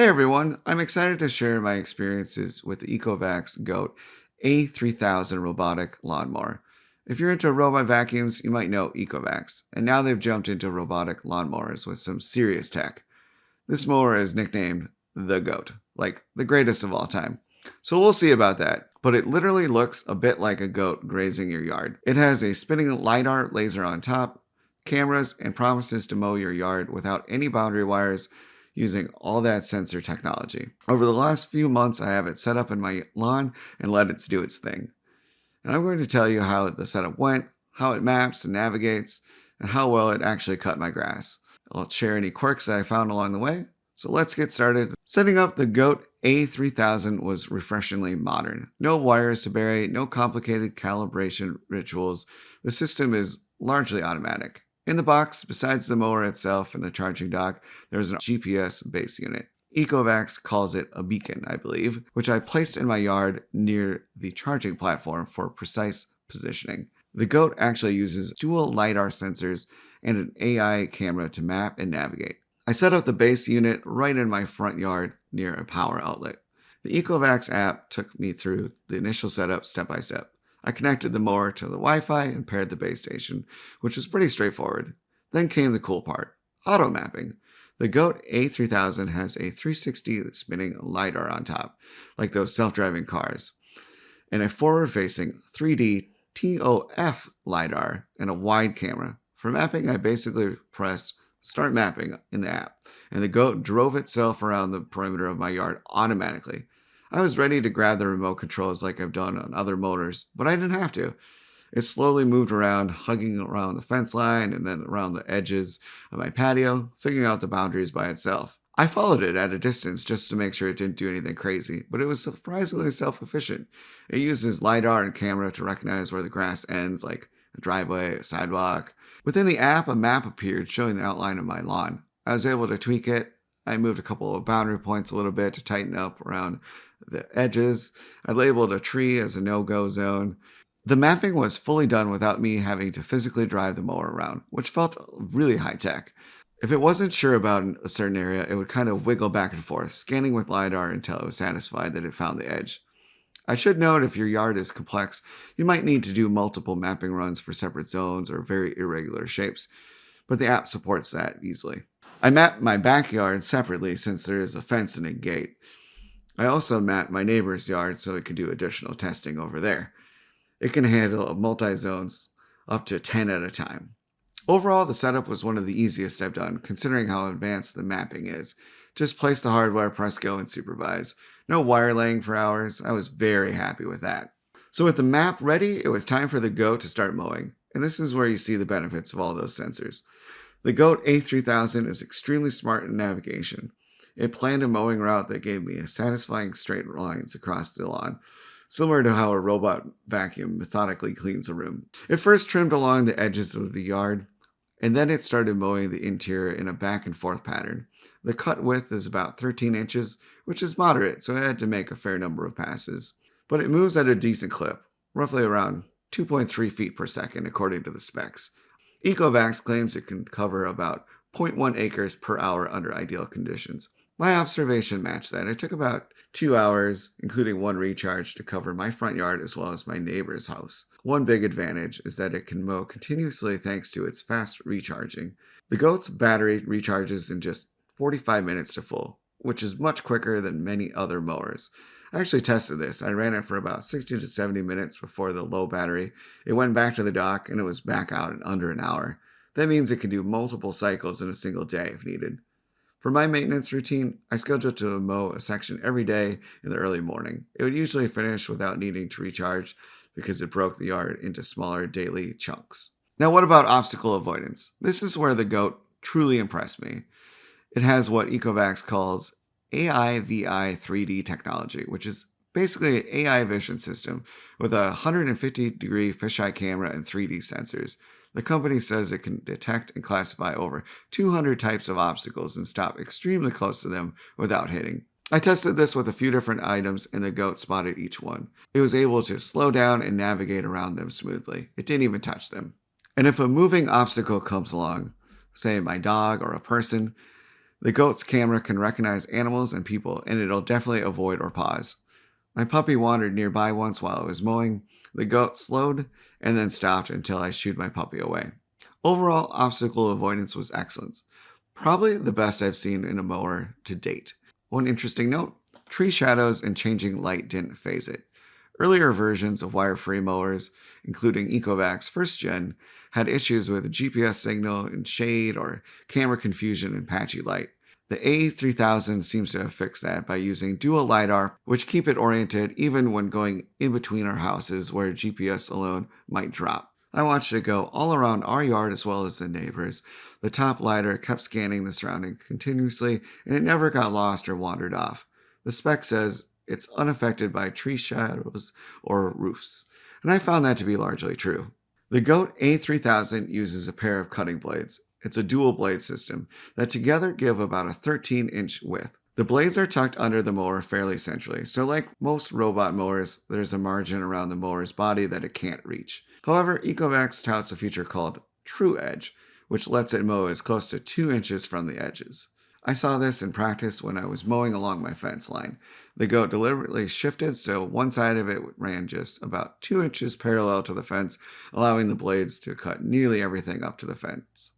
Hey everyone, I'm excited to share my experiences with the Ecovacs GOAT A3000 robotic lawnmower. If you're into robot vacuums, you might know Ecovacs, and now they've jumped into robotic lawnmowers with some serious tech. This mower is nicknamed the GOAT, like the greatest of all time. So we'll see about that, but it literally looks a bit like a goat grazing your yard. It has a spinning LiDAR laser on top, cameras, and promises to mow your yard without any boundary wires using all that sensor technology. Over the last few months, I have it set up in my lawn and let it do its thing. And I'm going to tell you how the setup went, how it maps and navigates, and how well it actually cut my grass. I'll share any quirks that I found along the way. So let's get started. Setting up the GOAT A3000 was refreshingly modern. No wires to bury, no complicated calibration rituals. The system is largely automatic. In the box, besides the mower itself and the charging dock, there's a GPS base unit. Ecovacs calls it a beacon, I believe, which I placed in my yard near the charging platform for precise positioning. The GOAT actually uses dual LiDAR sensors and an AI camera to map and navigate. I set up the base unit right in my front yard near a power outlet. The Ecovacs app took me through the initial setup step by step. I connected the mower to the Wi-Fi and paired the base station, which was pretty straightforward. Then came the cool part, auto mapping. The GOAT A3000 has a 360 spinning LiDAR on top, like those self-driving cars, and a forward-facing 3D TOF LiDAR and a wide camera. For mapping, I basically pressed Start Mapping in the app, and the GOAT drove itself around the perimeter of my yard automatically. I was ready to grab the remote controls like I've done on other motors, but I didn't have to. It slowly moved around, hugging around the fence line and then around the edges of my patio, figuring out the boundaries by itself. I followed it at a distance just to make sure it didn't do anything crazy, but it was surprisingly self-efficient. It uses LiDAR and camera to recognize where the grass ends, like a driveway, a sidewalk. Within the app, a map appeared showing the outline of my lawn. I was able to tweak it. I moved a couple of boundary points a little bit to tighten up around the edges. I labeled a tree as a no-go zone. The mapping was fully done without me having to physically drive the mower around, which felt really high-tech. If it wasn't sure about a certain area, it would kind of wiggle back and forth, scanning with LiDAR until it was satisfied that it found the edge. I should note if your yard is complex, you might need to do multiple mapping runs for separate zones or very irregular shapes, but the app supports that easily. I mapped my backyard separately since there is a fence and a gate. I also mapped my neighbor's yard so it could do additional testing over there. It can handle multi-zones up to 10 at a time. Overall, the setup was one of the easiest I've done, considering how advanced the mapping is. Just place the hardware, press go, and supervise. No wire laying for hours. I was very happy with that. So with the map ready, it was time for the GOAT to start mowing. And this is where you see the benefits of all those sensors. The GOAT A3000 is extremely smart in navigation. It planned a mowing route that gave me a satisfying straight lines across the lawn, similar to how a robot vacuum methodically cleans a room. It first trimmed along the edges of the yard, and then it started mowing the interior in a back and forth pattern. The cut width is about 13 inches, which is moderate, so I had to make a fair number of passes. But it moves at a decent clip, roughly around 2.3 feet per second according to the specs. Ecovacs claims it can cover about 0.1 acres per hour under ideal conditions. My observation matched that. It took about 2 hours, including one recharge, to cover my front yard as well as my neighbor's house. One big advantage is that it can mow continuously thanks to its fast recharging. The GOAT's battery recharges in just 45 minutes to full, which is much quicker than many other mowers. I actually tested this. I ran it for about 60 to 70 minutes before the low battery. It went back to the dock and it was back out in under an hour. That means it can do multiple cycles in a single day if needed. For my maintenance routine, I scheduled to mow a section every day in the early morning. It would usually finish without needing to recharge because it broke the yard into smaller daily chunks. Now what about obstacle avoidance? This is where the GOAT truly impressed me. It has what Ecovacs calls AIVI 3D technology, which is basically an AI vision system with a 150-degree fisheye camera and 3D sensors. The company says it can detect and classify over 200 types of obstacles and stop extremely close to them without hitting. I tested this with a few different items and the GOAT spotted each one. It was able to slow down and navigate around them smoothly. It didn't even touch them. And if a moving obstacle comes along, say my dog or a person, The GOAT's camera can recognize animals and people, and it'll definitely avoid or pause. My puppy wandered nearby once while I was mowing. The GOAT slowed and then stopped until I shooed my puppy away. Overall, obstacle avoidance was excellent. Probably the best I've seen in a mower to date. One interesting note, tree shadows and changing light didn't phase it. Earlier versions of wire-free mowers, including Ecovacs first gen, had issues with GPS signal and shade or camera confusion and patchy light. The A3000 seems to have fixed that by using dual LiDAR, which keep it oriented even when going in between our houses where GPS alone might drop. I watched it go all around our yard as well as the neighbors. The top LiDAR kept scanning the surrounding continuously, and it never got lost or wandered off. The spec says it's unaffected by tree shadows or roofs, and I found that to be largely true. The GOAT A3000 uses a pair of cutting blades. It's a dual blade system that together give about a 13-inch width. The blades are tucked under the mower fairly centrally, so like most robot mowers, there's a margin around the mower's body that it can't reach. However, Ecovacs touts a feature called True Edge, which lets it mow as close to 2 inches from the edges. I saw this in practice when I was mowing along my fence line. The GOAT deliberately shifted so one side of it ran just about 2 inches parallel to the fence, allowing the blades to cut nearly everything up to the fence.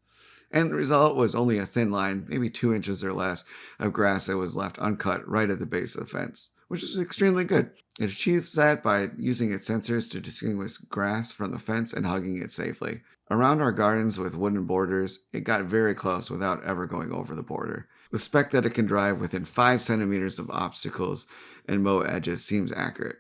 And the result was only a thin line, maybe 2 inches or less, of grass that was left uncut right at the base of the fence, which is extremely good. It achieves that by using its sensors to distinguish grass from the fence and hugging it safely. Around our gardens with wooden borders, it got very close without ever going over the border. The spec that it can drive within 5 centimeters of obstacles and mow edges seems accurate.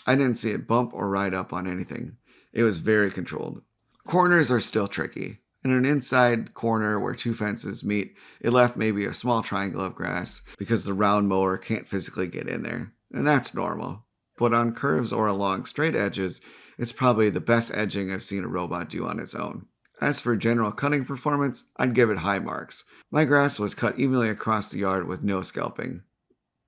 I didn't see it bump or ride up on anything. It was very controlled. Corners are still tricky. In an inside corner where two fences meet, it left maybe a small triangle of grass because the round mower can't physically get in there. And that's normal. But on curves or along straight edges, it's probably the best edging I've seen a robot do on its own. As for general cutting performance, I'd give it high marks. My grass was cut evenly across the yard with no scalping.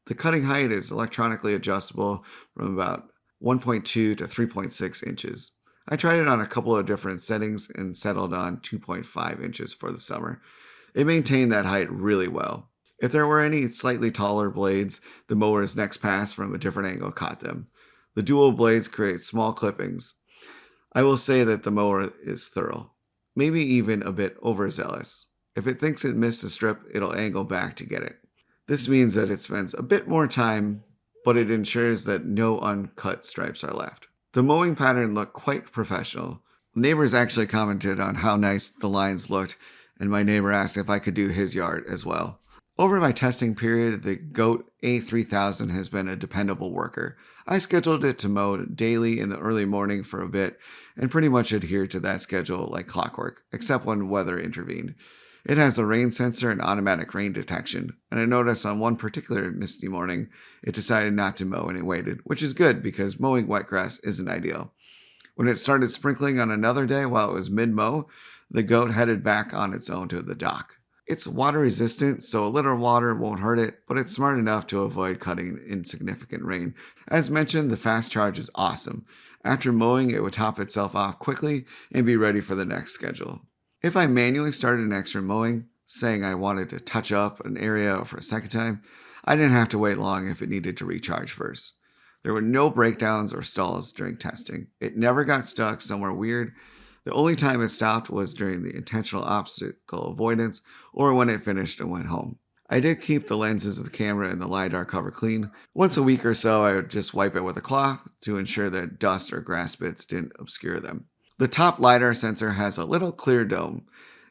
The cutting height is electronically adjustable from about 1.2 to 3.6 inches. I tried it on a couple of different settings and settled on 2.5 inches for the summer. It maintained that height really well. If there were any slightly taller blades, the mower's next pass from a different angle caught them. The dual blades create small clippings. I will say that the mower is thorough, maybe even a bit overzealous. If it thinks it missed a strip, it'll angle back to get it. This means that it spends a bit more time, but it ensures that no uncut stripes are left. The mowing pattern looked quite professional. Neighbors actually commented on how nice the lines looked, and my neighbor asked if I could do his yard as well. Over my testing period, the GOAT A3000 has been a dependable worker. I scheduled it to mow daily in the early morning for a bit, and pretty much adhered to that schedule like clockwork, except when weather intervened. It has a rain sensor and automatic rain detection, and I noticed on one particular misty morning, it decided not to mow and it waited, which is good because mowing wet grass isn't ideal. When it started sprinkling on another day while it was mid-mow, the GOAT headed back on its own to the dock. It's water resistant, so a little water won't hurt it, but it's smart enough to avoid cutting in significant rain. As mentioned, the fast charge is awesome. After mowing, it would top itself off quickly and be ready for the next schedule. If I manually started an extra mowing, saying I wanted to touch up an area for a second time, I didn't have to wait long if it needed to recharge first. There were no breakdowns or stalls during testing. It never got stuck somewhere weird. The only time it stopped was during the intentional obstacle avoidance or when it finished and went home. I did keep the lenses of the camera and the LiDAR cover clean. Once a week or so, I would just wipe it with a cloth to ensure that dust or grass bits didn't obscure them. The top LiDAR sensor has a little clear dome.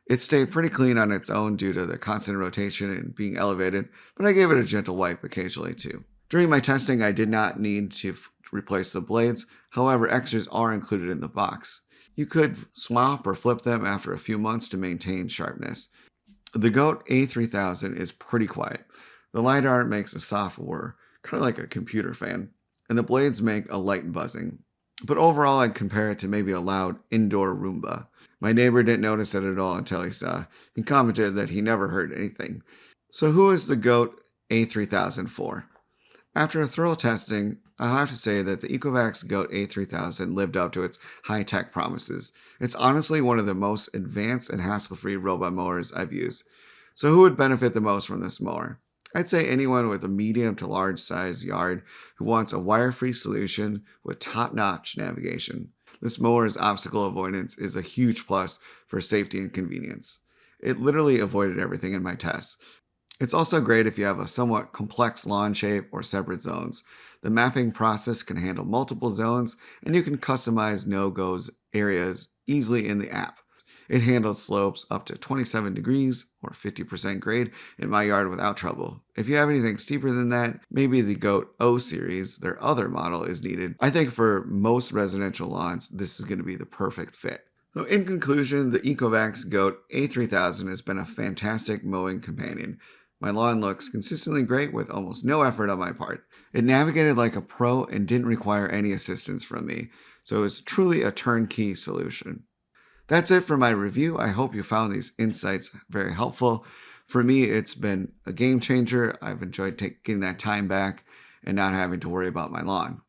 It stayed pretty clean on its own due to the constant rotation and being elevated, but I gave it a gentle wipe occasionally too. During my testing, I did not need to replace the blades. However, extras are included in the box. You could swap or flip them after a few months to maintain sharpness. The GOAT A3000 is pretty quiet. The LiDAR makes a soft whir, kind of like a computer fan, and the blades make a light buzzing. But overall, I'd compare it to maybe a loud indoor Roomba. My neighbor didn't notice it at all until he saw. He commented that he never heard anything. So who is the GOAT A3000 for? After a thorough testing, I'll have to say that the Ecovacs GOAT A3000 lived up to its high-tech promises. It's honestly one of the most advanced and hassle-free robot mowers I've used. So who would benefit the most from this mower? I'd say anyone with a medium to large size yard who wants a wire-free solution with top-notch navigation. This mower's obstacle avoidance is a huge plus for safety and convenience. It literally avoided everything in my tests. It's also great if you have a somewhat complex lawn shape or separate zones. The mapping process can handle multiple zones, and you can customize no-goes areas easily in the app. It handled slopes up to 27 degrees or 50% grade in my yard without trouble. If you have anything steeper than that, maybe the GOAT O series, their other model, is needed. I think for most residential lawns, this is going to be the perfect fit. So in conclusion, the Ecovacs GOAT A3000 has been a fantastic mowing companion. My lawn looks consistently great with almost no effort on my part. It navigated like a pro and didn't require any assistance from me, so it's truly a turnkey solution. That's it for my review. I hope you found these insights very helpful. For me, it's been a game changer. I've enjoyed getting that time back and not having to worry about my lawn.